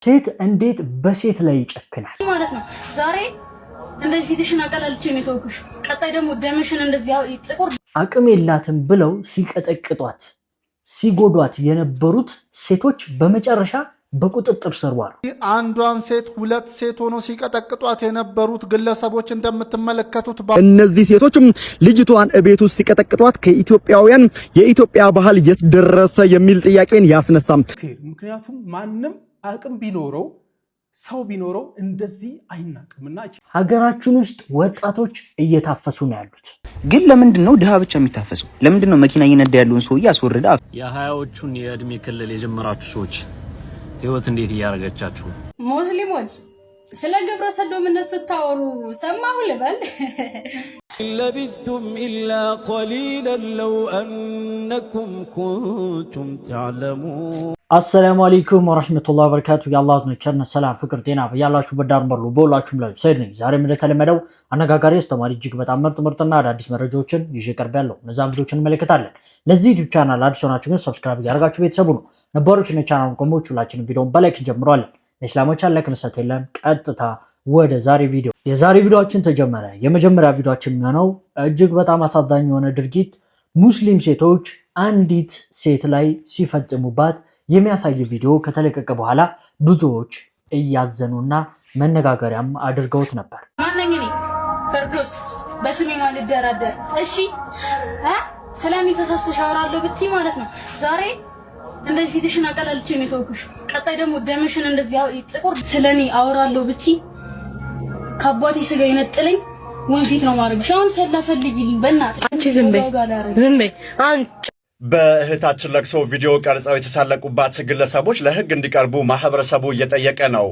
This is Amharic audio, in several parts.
ሴት እንዴት በሴት ላይ ይጨክናል ማለት ነው። ዛሬ እንደዚህ ፊትሽን አቀላልቼ ነው የተውኩሽ። ቀጣይ ደግሞ ደምሽን እንደዚህ ጥቁር አቅም የላትም ብለው ሲቀጠቅጧት ሲጎዷት የነበሩት ሴቶች በመጨረሻ በቁጥጥር ስር ዋሉ። አንዷን ሴት ሁለት ሴት ሆኖ ሲቀጠቅጧት የነበሩት ግለሰቦች እንደምትመለከቱት እነዚህ ሴቶችም ልጅቷን እቤት ውስጥ ሲቀጠቅጧት ከኢትዮጵያውያን የኢትዮጵያ ባህል የት ደረሰ የሚል ጥያቄን ያስነሳም። ምክንያቱም ማንም አቅም ቢኖረው ሰው ቢኖረው እንደዚህ አይናቅምና ሀገራችን ውስጥ ወጣቶች እየታፈሱ ነው ያሉት። ግን ለምንድን ነው ድሃ ብቻ የሚታፈሰው? ለምንድን ነው መኪና እየነዳ ያለውን ሰው ያስወረደ? የሀያዎቹን የእድሜ ክልል የጀመራችሁ ሰዎች ህይወት እንዴት እያረጋቻችሁ? ሙስሊሞች ስለ ግብረ ሰዶምነት ስታወሩ ሰማሁ ልበል? لبثتم إلا قليلا لو أنكم كنتم تعلمون አሰላሙ አለይኩም ወራህመቱላሂ ወበረካቱ። የአላህ ቸርነት ሰላም ፍቅር ጤና በያላችሁ በዳር በሉ በሁላችሁም ላይ ሰይድ ነኝ። ዛሬም እንደተለመደው አነጋጋሪ አስተማሪ እጅግ በጣም ምርጥና አዳዲስ መረጃዎችን ይዤ ቀርቤያለሁ። እነዛን ቪዲዮዎችን እንመለከታለን። ለዚህ ዩቲዩብ ቻናል አዲስ ሆናችሁ ግን ሰብስክራይብ ያደርጋችሁ ቤተሰቡ ነው። ነባሮች እና ቻናሉን ቆሞች ሁላችንም ቪዲዮውን በላይክ እንጀምራለን። ለእስላሞች አለ ከመሰተ የለም። ቀጥታ ወደ ዛሬ ቪዲዮ። የዛሬ ቪዲዮአችን ተጀመረ። የመጀመሪያ ቪዲዮአችን የሚሆነው እጅግ በጣም አሳዛኝ የሆነ ድርጊት ሙስሊም ሴቶች አንዲት ሴት ላይ ሲፈጽሙባት የሚያሳይ ቪዲዮ ከተለቀቀ በኋላ ብዙዎች እያዘኑና መነጋገሪያም አድርገውት ነበር። ማንነኝ ነኝ ፈርዶስ በስሜ ማልደራደር እሺ ሰላም ተሳስተሽ አወራለሁ ብትይ ማለት ነው። ዛሬ እንደዚህ ፊትሽን አቀላልቼ ነው የተውኩሽ። ቀጣይ ደግሞ ደምሽን እንደዚህ ጥቁር ስለኔ አወራለሁ ብትይ ከአባቴ ስጋ ይነጥለኝ ወንፊት ነው ማድረግሽ። አሁን ሰላፈልጊልኝ በእናትሽ። አንቺ ዝም በይ አንቺ በእህታችን ለቅሶ ቪዲዮ ቀርጸው የተሳለቁባት ግለሰቦች ለሕግ እንዲቀርቡ ማህበረሰቡ እየጠየቀ ነው።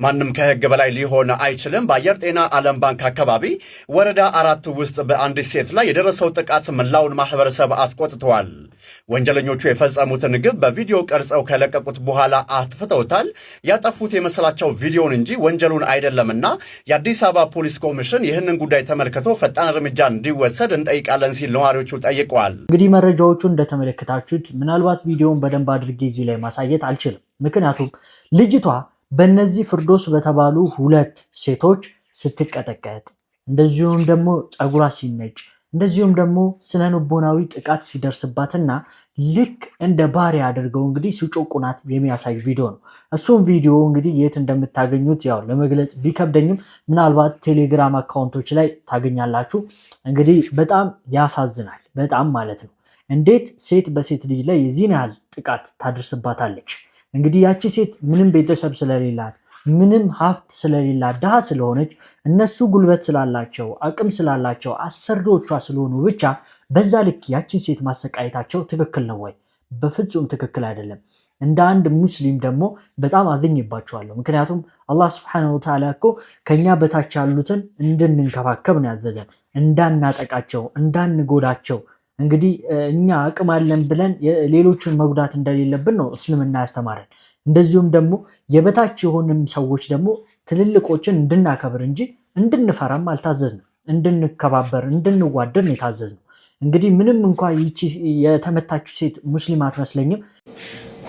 ማንም ከሕግ በላይ ሊሆን አይችልም። በአየር ጤና ዓለም ባንክ አካባቢ ወረዳ 4 ውስጥ በአንዲት ሴት ላይ የደረሰው ጥቃት መላውን ማህበረሰብ አስቆጥተዋል። ወንጀለኞቹ የፈጸሙትን ግብ በቪዲዮ ቀርጸው ከለቀቁት በኋላ አጥፍተውታል። ያጠፉት የመሰላቸው ቪዲዮን እንጂ ወንጀሉን አይደለምና የአዲስ አበባ ፖሊስ ኮሚሽን ይህንን ጉዳይ ተመልክቶ ፈጣን እርምጃ እንዲወሰድ እንጠይቃለን ሲል ነዋሪዎቹ ጠይቀዋል። እንግዲህ መረጃዎቹ እንደተመለከታችሁት ምናልባት ቪዲዮውን በደንብ አድርጌ እዚህ ላይ ማሳየት አልችልም። ምክንያቱም ልጅቷ በእነዚህ ፍርዶስ በተባሉ ሁለት ሴቶች ስትቀጠቀጥ እንደዚሁም ደግሞ ጸጉሯ ሲነጭ እንደዚሁም ደግሞ ስነልቦናዊ ጥቃት ሲደርስባትና ልክ እንደ ባሪያ አድርገው እንግዲህ ሲጮቁናት የሚያሳይ ቪዲዮ ነው። እሱም ቪዲዮ እንግዲህ የት እንደምታገኙት ያው ለመግለጽ ቢከብደኝም ምናልባት ቴሌግራም አካውንቶች ላይ ታገኛላችሁ። እንግዲህ በጣም ያሳዝናል፣ በጣም ማለት ነው። እንዴት ሴት በሴት ልጅ ላይ የዚህን ያህል ጥቃት ታደርስባታለች? እንግዲህ ያቺ ሴት ምንም ቤተሰብ ስለሌላት ምንም ሀብት ስለሌላት ድሃ ስለሆነች እነሱ ጉልበት ስላላቸው አቅም ስላላቸው አሰሪዎቿ ስለሆኑ ብቻ በዛ ልክ ያቺን ሴት ማሰቃየታቸው ትክክል ነው ወይ? በፍጹም ትክክል አይደለም። እንደ አንድ ሙስሊም ደግሞ በጣም አዝኝባቸዋለሁ። ምክንያቱም አላህ ሱብሓነሁ ወተዓላ እኮ ከኛ በታች ያሉትን እንድንንከባከብ ነው ያዘዘን፣ እንዳናጠቃቸው፣ እንዳንጎዳቸው። እንግዲህ እኛ አቅም አለን ብለን ሌሎችን መጉዳት እንደሌለብን ነው እስልምና ያስተማረን። እንደዚሁም ደግሞ የበታች የሆንም ሰዎች ደግሞ ትልልቆችን እንድናከብር እንጂ እንድንፈራም አልታዘዝንም። እንድንከባበር እንድንዋደድ ነው የታዘዝነው። እንግዲህ ምንም እንኳን ይቺ የተመታችው ሴት ሙስሊም አትመስለኝም።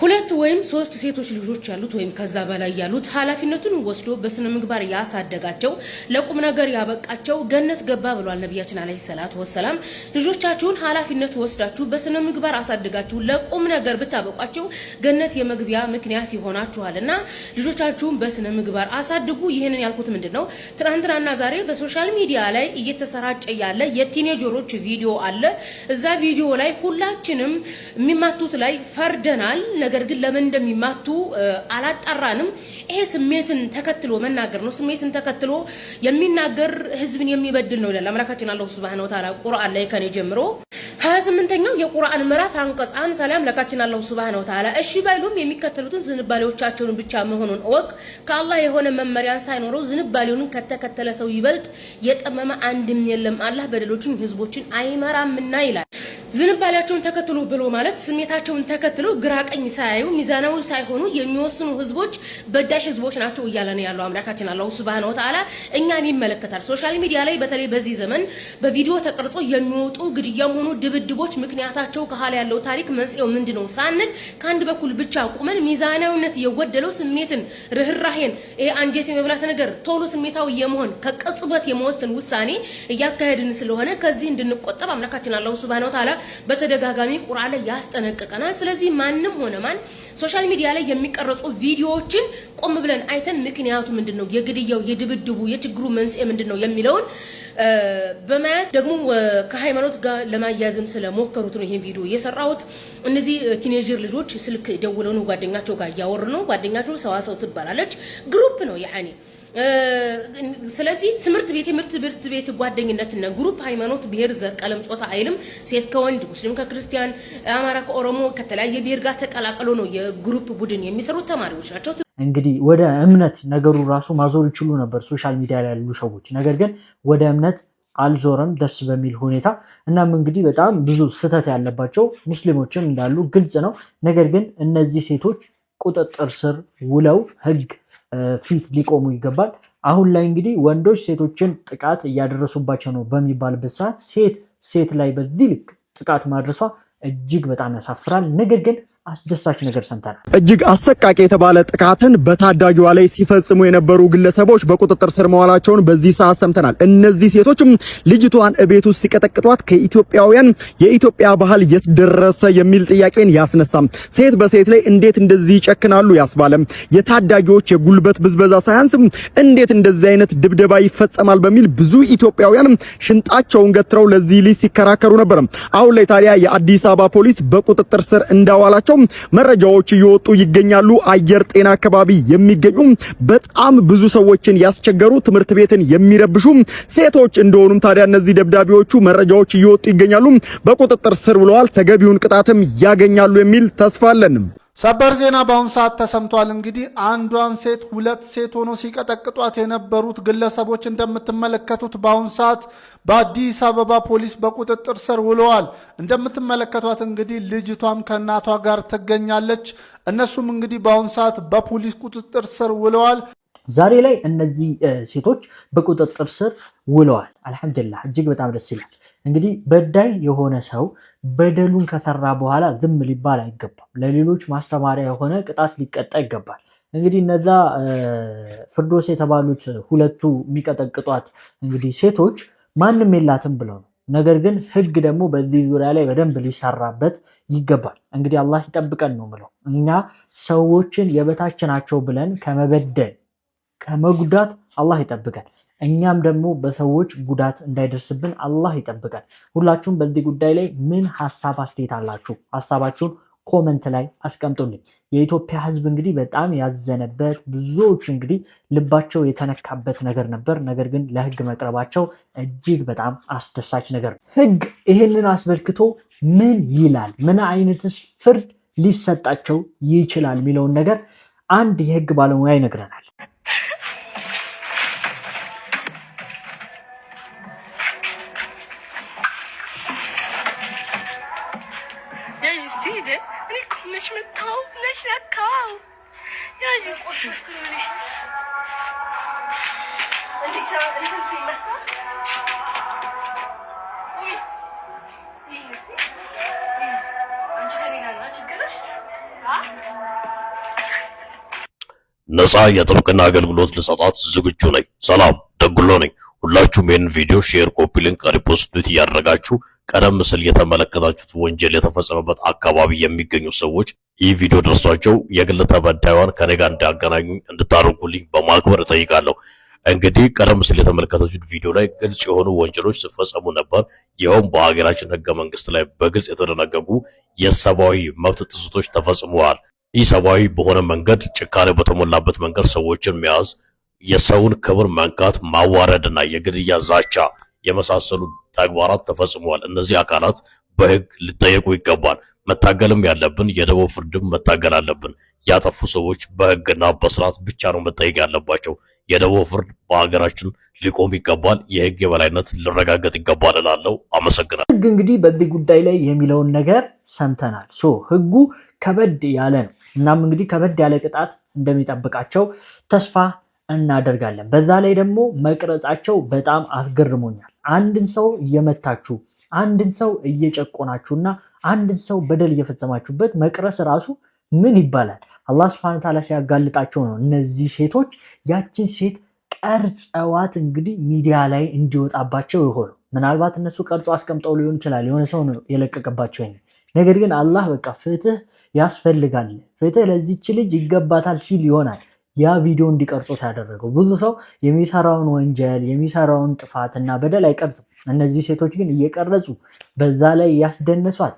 ሁለት ወይም ሶስት ሴቶች ልጆች ያሉት ወይም ከዛ በላይ ያሉት ኃላፊነቱን ወስዶ በስነ ምግባር ያሳደጋቸው ለቁም ነገር ያበቃቸው ገነት ገባ ብሏል ነብያችን አለይሂ ሰላቱ ወሰላም። ልጆቻችሁን ኃላፊነት ወስዳችሁ በስነ ምግባር አሳደጋችሁ ለቁም ነገር ብታበቋቸው ገነት የመግቢያ ምክንያት ይሆናችኋልና ልጆቻችሁን በስነ ምግባር አሳድጉ። ይሄንን ያልኩት ምንድነው ትናንትናና ዛሬ በሶሻል ሚዲያ ላይ እየተሰራጨ ያለ የቲኔጀሮች ቪዲዮ አለ። እዛ ቪዲዮ ላይ ሁላችንም የሚማቱት ላይ ፈርደናል። ነገር ግን ለምን እንደሚማቱ አላጣራንም። ይሄ ስሜትን ተከትሎ መናገር ነው። ስሜትን ተከትሎ የሚናገር ህዝብን የሚበድል ነው ይላል አምላካችን አላህ Subhanahu Wa Ta'ala ቁርአን ላይ ከኔ ጀምሮ 28ኛው የቁርአን ምዕራፍ አንቀጽ 1 ሰላም ለካችን አላህ Subhanahu Wa Ta'ala እሺ ባይሉም የሚከተሉትን ዝንባሌዎቻቸውን ብቻ መሆኑን ወቅ ከአላህ የሆነ መመሪያን ሳይኖረው ዝንባሌውን ከተከተለ ሰው ይበልጥ የጠመመ አንድም የለም። አላህ በደሎችን ህዝቦችን አይመራምና ይላል። ዝንባሌያቸውን ተከትሎ ብሎ ማለት ስሜታቸውን ተከትለው ግራቀኝ ሳያዩ ሚዛናዊ ሳይሆኑ የሚወስኑ ህዝቦች በዳይ ህዝቦች ናቸው እያለ ነው ያለው አምላካችን አላህ Subhanahu Wa Ta'ala እኛን ይመለከታል። ሶሻል ሚዲያ ላይ በተለይ በዚህ ዘመን በቪዲዮ ተቀርጾ የሚወጡ ግድያም ሆኑ ድብድቦች ምክንያታቸው ከኋላ ያለው ታሪክ መንስኤው ምንድነው ሳንል ከአንድ በኩል ብቻ ቁመን ሚዛናዊነት የጎደለው ስሜትን ርህራሄን አንጀት የመብላት ነገር ቶሎ ስሜታዊ የመሆን ከቅጽበት የመወሰን ውሳኔ እያካሄድን ስለሆነ ከዚህ እንድንቆጠብ አምላካችን አላህ Subhanahu Wa Ta'ala በተደጋጋሚ ቁርአን ላይ ያስጠነቅቀናል። ስለዚህ ማንም ሆነ ማን ሶሻል ሚዲያ ላይ የሚቀርጹ ቪዲዮዎችን ቆም ብለን አይተን ምክንያቱ ምንድነው የግድያው የድብድቡ የችግሩ መንስኤ ምንድነው የሚለውን በማየት ደግሞ ከሃይማኖት ጋር ለማያያዝም ስለሞከሩት ነው ይሄን ቪዲዮ የሰራሁት። እነዚህ ቲኔጀር ልጆች ስልክ ደውለው ነው ጓደኛቸው ጋር ያወሩ ነው። ጓደኛቸው ሰዋሰው ትባላለች ግሩፕ ነው ያኒ ስለዚህ ትምህርት ቤት ጓደኝነትና ግሩፕ ሃይማኖት ብሔር ዘር ቀለም ጾታ አይልም። ሴት ከወንድ ሙስሊም ከክርስቲያን አማራ ከኦሮሞ ከተለያየ ብሔር ጋር ተቀላቅሎ ነው የግሩፕ ቡድን የሚሰሩት ተማሪዎች ናቸው። እንግዲህ ወደ እምነት ነገሩ ራሱ ማዞር ይችሉ ነበር ሶሻል ሚዲያ ላይ ያሉ ሰዎች። ነገር ግን ወደ እምነት አልዞረም ደስ በሚል ሁኔታ። እናም እንግዲህ በጣም ብዙ ስህተት ያለባቸው ሙስሊሞችም እንዳሉ ግልጽ ነው። ነገር ግን እነዚህ ሴቶች ቁጥጥር ስር ውለው ህግ ፊት ሊቆሙ ይገባል። አሁን ላይ እንግዲህ ወንዶች ሴቶችን ጥቃት እያደረሱባቸው ነው በሚባልበት ሰዓት ሴት ላይ በዚህ ልክ ጥቃት ማድረሷ እጅግ በጣም ያሳፍራል። ነገር ግን አስደሳች ነገር ሰምተናል። እጅግ አሰቃቂ የተባለ ጥቃትን በታዳጊዋ ላይ ሲፈጽሙ የነበሩ ግለሰቦች በቁጥጥር ስር መዋላቸውን በዚህ ሰዓት ሰምተናል። እነዚህ ሴቶችም ልጅቷን እቤት ውስጥ ሲቀጠቅጧት ከኢትዮጵያውያን የኢትዮጵያ ባህል የት ደረሰ የሚል ጥያቄን ያስነሳም። ሴት በሴት ላይ እንዴት እንደዚህ ይጨክናሉ ያስባለም። የታዳጊዎች የጉልበት ብዝበዛ ሳያንስም እንዴት እንደዚህ አይነት ድብደባ ይፈጸማል በሚል ብዙ ኢትዮጵያውያን ሽንጣቸውን ገትረው ለዚህ ልጅ ሲከራከሩ ነበር። አሁን ላይ ታዲያ የአዲስ አበባ ፖሊስ በቁጥጥር ስር እንዳዋላቸው መረጃዎች እየወጡ ይገኛሉ። አየር ጤና አካባቢ የሚገኙ በጣም ብዙ ሰዎችን ያስቸገሩ ትምህርት ቤትን የሚረብሹ ሴቶች እንደሆኑም ታዲያ እነዚህ ደብዳቤዎቹ መረጃዎች እየወጡ ይገኛሉ። በቁጥጥር ስር ብለዋል። ተገቢውን ቅጣትም ያገኛሉ የሚል ተስፋ አለን። ሰበር ዜና በአሁን ሰዓት ተሰምቷል። እንግዲህ አንዷን ሴት ሁለት ሴት ሆኖ ሲቀጠቅጧት የነበሩት ግለሰቦች እንደምትመለከቱት በአሁን ሰዓት በአዲስ አበባ ፖሊስ በቁጥጥር ስር ውለዋል። እንደምትመለከቷት እንግዲህ ልጅቷም ከእናቷ ጋር ትገኛለች። እነሱም እንግዲህ በአሁን ሰዓት በፖሊስ ቁጥጥር ስር ውለዋል። ዛሬ ላይ እነዚህ ሴቶች በቁጥጥር ስር ውለዋል። አልሐምዱሊላህ እጅግ በጣም ደስ ይላል። እንግዲህ በዳይ የሆነ ሰው በደሉን ከሰራ በኋላ ዝም ሊባል አይገባም። ለሌሎች ማስተማሪያ የሆነ ቅጣት ሊቀጣ ይገባል። እንግዲህ እነዛ ፍርዶስ የተባሉት ሁለቱ የሚቀጠቅጧት እንግዲህ ሴቶች ማንም የላትም ብለው ነው። ነገር ግን ህግ ደግሞ በዚህ ዙሪያ ላይ በደንብ ሊሰራበት ይገባል። እንግዲህ አላህ ይጠብቀን ነው ብለው እኛ ሰዎችን የበታች ናቸው ብለን ከመበደል ከመጉዳት አላህ ይጠብቀን። እኛም ደግሞ በሰዎች ጉዳት እንዳይደርስብን አላህ ይጠብቀን። ሁላችሁም በዚህ ጉዳይ ላይ ምን ሐሳብ አስተያየት አላችሁ? ሐሳባችሁን ኮመንት ላይ አስቀምጡልኝ። የኢትዮጵያ ህዝብ እንግዲህ በጣም ያዘነበት ብዙዎች እንግዲህ ልባቸው የተነካበት ነገር ነበር። ነገር ግን ለህግ መቅረባቸው እጅግ በጣም አስደሳች ነገር ነው። ህግ ይህንን አስመልክቶ ምን ይላል? ምን አይነትስ ፍርድ ሊሰጣቸው ይችላል የሚለውን ነገር አንድ የህግ ባለሙያ ይነግረናል። ነፃ የጥብቅና አገልግሎት ልሰጣት ዝግጁ ነኝ። ሰላም ደጉሎ ነኝ። ሁላችሁም ይህን ቪዲዮ ሼር፣ ኮፒ ሊንክ፣ ሪፖስት እያደረጋችሁ ቀደም ሲል የተመለከታችሁት ወንጀል የተፈጸመበት አካባቢ የሚገኙ ሰዎች ይህ ቪዲዮ ደርሷቸው የግል ተበዳይዋን ከኔ ጋር እንዲያገናኙ እንድታደርጉልኝ በማክበር እጠይቃለሁ። እንግዲህ ቀደም ሲል የተመለከታችሁት ቪዲዮ ላይ ግልጽ የሆኑ ወንጀሎች ሲፈጸሙ ነበር። ይኸውም በሀገራችን ህገ መንግስት ላይ በግልጽ የተደነገጉ የሰብአዊ መብት ጥሰቶች ተፈጽመዋል። ኢሰብአዊ በሆነ መንገድ ጭካኔ በተሞላበት መንገድ ሰዎችን መያዝ፣ የሰውን ክብር መንካት፣ ማዋረድና የግድያ ዛቻ የመሳሰሉ ተግባራት ተፈጽመዋል። እነዚህ አካላት በህግ ሊጠየቁ ይገባል። መታገልም ያለብን የደቦ ፍርድም መታገል አለብን። ያጠፉ ሰዎች በህግና በስርዓት ብቻ ነው መጠየቅ ያለባቸው። የደቦ ፍርድ በሀገራችን ሊቆም ይገባል። የህግ የበላይነት ሊረጋገጥ ይገባል እላለሁ። አመሰግናለሁ። ህግ እንግዲህ በዚህ ጉዳይ ላይ የሚለውን ነገር ሰምተናል። ህጉ ከበድ ያለ ነው። እናም እንግዲህ ከበድ ያለ ቅጣት እንደሚጠብቃቸው ተስፋ እናደርጋለን። በዛ ላይ ደግሞ መቅረጻቸው በጣም አስገርሞኛል። አንድን ሰው እየመታችሁ አንድን ሰው እየጨቆናችሁና አንድን ሰው በደል እየፈጸማችሁበት መቅረስ ራሱ ምን ይባላል? አላህ Subhanahu Wa Ta'ala ሲያጋልጣቸው ነው እነዚህ ሴቶች ያችን ሴት ቀርጸዋት እንግዲህ ሚዲያ ላይ እንዲወጣባቸው ይሆነው። ምናልባት እነሱ ቀርጸው አስቀምጠው ሊሆን ይችላል፣ የሆነ ሰው ነው የለቀቀባቸው። ነገር ግን አላህ በቃ ፍትህ ያስፈልጋል፣ ፍትህ ለዚህች ልጅ ይገባታል ሲል ይሆናል ያ ቪዲዮ እንዲቀርጹት ያደረገው። ብዙ ሰው የሚሰራውን ወንጀል የሚሰራውን ጥፋትና በደል አይቀርጽም። እነዚህ ሴቶች ግን እየቀረጹ በዛ ላይ ያስደነሷት፣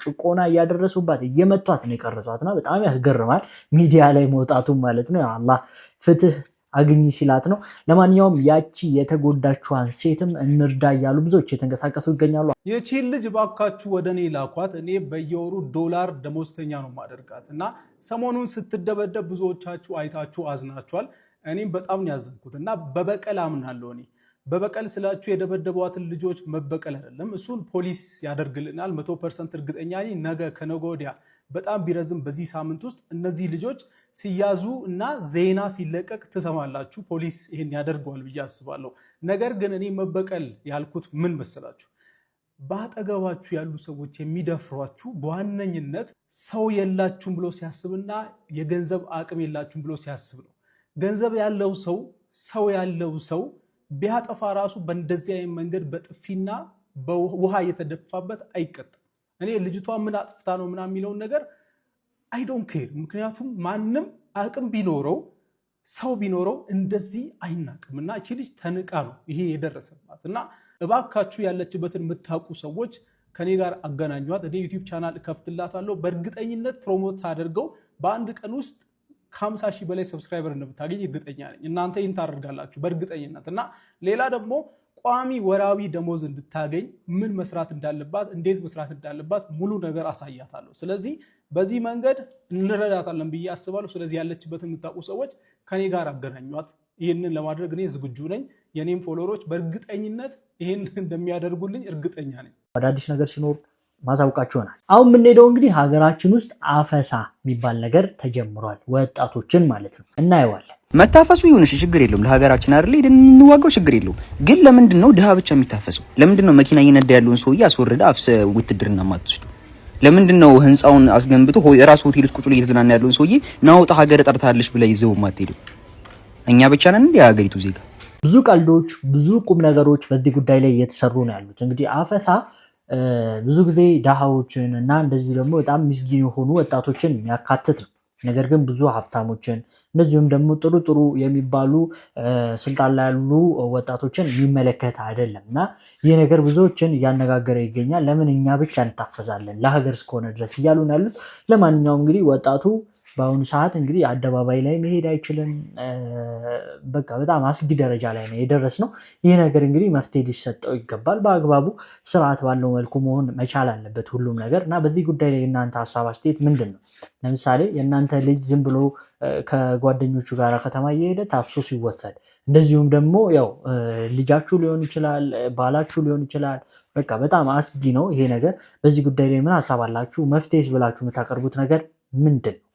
ጭቆና እያደረሱባት እየመቷት ነው የቀረጿትና በጣም ያስገርማል። ሚዲያ ላይ መውጣቱ ማለት ነው። አላህ ፍትህ አግኝ ሲላት ነው። ለማንኛውም ያቺ የተጎዳችዋን ሴትም እንርዳ እያሉ ብዙዎች የተንቀሳቀሱ ይገኛሉ። ይህቺን ልጅ ባካችሁ ወደ እኔ ላኳት፣ እኔ በየወሩ $1 ደሞዝተኛ ነው ማደርጋት እና ሰሞኑን ስትደበደብ ብዙዎቻችሁ አይታችሁ አዝናችኋል። እኔም በጣም ያዘንኩት እና በበቀል አምናለሁ። እኔ በበቀል ስላችሁ የደበደቧትን ልጆች መበቀል አይደለም፣ እሱን ፖሊስ ያደርግልናል 100% እርግጠኛ ነኝ። ነገ ከነገ ወዲያ በጣም ቢረዝም በዚህ ሳምንት ውስጥ እነዚህ ልጆች ሲያዙ እና ዜና ሲለቀቅ ትሰማላችሁ። ፖሊስ ይሄን ያደርገዋል ብዬ አስባለሁ። ነገር ግን እኔ መበቀል ያልኩት ምን መሰላችሁ? ባጠገባችሁ ያሉ ሰዎች የሚደፍሯችሁ በዋነኝነት ሰው የላችሁም ብሎ ሲያስብና የገንዘብ አቅም የላችሁም ብሎ ሲያስብ ነው። ገንዘብ ያለው ሰው ያለው ሰው ቢያጠፋ ራሱ በእንደዚህ አይነት መንገድ በጥፊና በውሃ የተደፋበት አይቀጣም። እኔ ልጅቷ ምን አጥፍታ ነው ምናምን የሚለውን ነገር አይ ዶንት ኬር። ምክንያቱም ማንም አቅም ቢኖረው ሰው ቢኖረው እንደዚህ አይናቅም እና እቺ ልጅ ተንቃ ነው ይሄ የደረሰባት እና እባካችሁ ያለችበትን የምታውቁ ሰዎች ከኔ ጋር አገናኟት። እኔ ዩቲዩብ ቻናል ከፍትላታለሁ። በእርግጠኝነት ፕሮሞት አድርገው በአንድ ቀን ውስጥ ከ50,000 በላይ ሰብስክራይበር እንደምታገኝ እርግጠኛ ነኝ። እናንተ ይህን ታደርጋላችሁ በእርግጠኝነት እና ሌላ ደግሞ ቋሚ ወራዊ ደሞዝ እንድታገኝ ምን መስራት እንዳለባት እንዴት መስራት እንዳለባት ሙሉ ነገር አሳያታለሁ። ስለዚህ በዚህ መንገድ እንረዳታለን ብዬ አስባለሁ። ስለዚህ ያለችበትን የምታውቁ ሰዎች ከኔ ጋር አገናኟት። ይህንን ለማድረግ እኔ ዝግጁ ነኝ። የኔም ፎሎወሮች በእርግጠኝነት ይህን እንደሚያደርጉልኝ እርግጠኛ ነኝ። አዳዲስ ነገር ሲኖር ማሳውቃችሁ ይሆናል። አሁን የምንሄደው እንግዲህ ሀገራችን ውስጥ አፈሳ የሚባል ነገር ተጀምሯል። ወጣቶችን ማለት ነው እናየዋለን። መታፈሱ ይሁንሽ ችግር የለውም። ለሀገራችን አይደል እንዋጋው ችግር የለውም። ግን ለምንድን ነው ድሃ ብቻ የሚታፈሰው? ለምንድን ነው መኪና እየነዳ ያለውን ሰውዬ አስወርደ አፍሰ ውትድርና ማትወስዱ? ለምንድን ነው ህንጻውን አስገንብቶ የራሱ ሆቴል ውስጥ ቁጭ ብሎ እየተዝናና ያለውን ሰውዬ ናውጣ ሀገር ጠርታለሽ ብለ ይዘው ማትሄዱ? እኛ ብቻ ነን እንደ ሀገሪቱ ዜጋ? ብዙ ቀልዶች፣ ብዙ ቁም ነገሮች በዚህ ጉዳይ ላይ እየተሰሩ ነው ያሉት። እንግዲህ አፈሳ ብዙ ጊዜ ድሃዎችን እና እንደዚሁ ደግሞ በጣም ምስኪን የሆኑ ወጣቶችን የሚያካትት ነው። ነገር ግን ብዙ ሀብታሞችን እንደዚሁም ደግሞ ጥሩ ጥሩ የሚባሉ ስልጣን ላይ ያሉ ወጣቶችን የሚመለከት አይደለም እና ይህ ነገር ብዙዎችን እያነጋገረ ይገኛል። ለምን እኛ ብቻ እንታፈሳለን ለሀገር እስከሆነ ድረስ እያሉ ነው ያሉት። ለማንኛውም እንግዲህ ወጣቱ በአሁኑ ሰዓት እንግዲህ አደባባይ ላይ መሄድ አይችልም። በቃ በጣም አስጊ ደረጃ ላይ ነው የደረስነው። ይህ ነገር እንግዲህ መፍትሄ ሊሰጠው ይገባል። በአግባቡ ስርዓት ባለው መልኩ መሆን መቻል አለበት ሁሉም ነገር እና በዚህ ጉዳይ ላይ የእናንተ ሀሳብ አስተያየት ምንድን ነው? ለምሳሌ የእናንተ ልጅ ዝም ብሎ ከጓደኞቹ ጋር ከተማ እየሄደ ታፍሶ ሲወሰድ፣ እንደዚሁም ደግሞ ያው ልጃችሁ ሊሆን ይችላል፣ ባላችሁ ሊሆን ይችላል። በቃ በጣም አስጊ ነው ይሄ ነገር። በዚህ ጉዳይ ላይ ምን ሀሳብ አላችሁ? መፍትሄስ ብላችሁ የምታቀርቡት ነገር ምንድን ነው?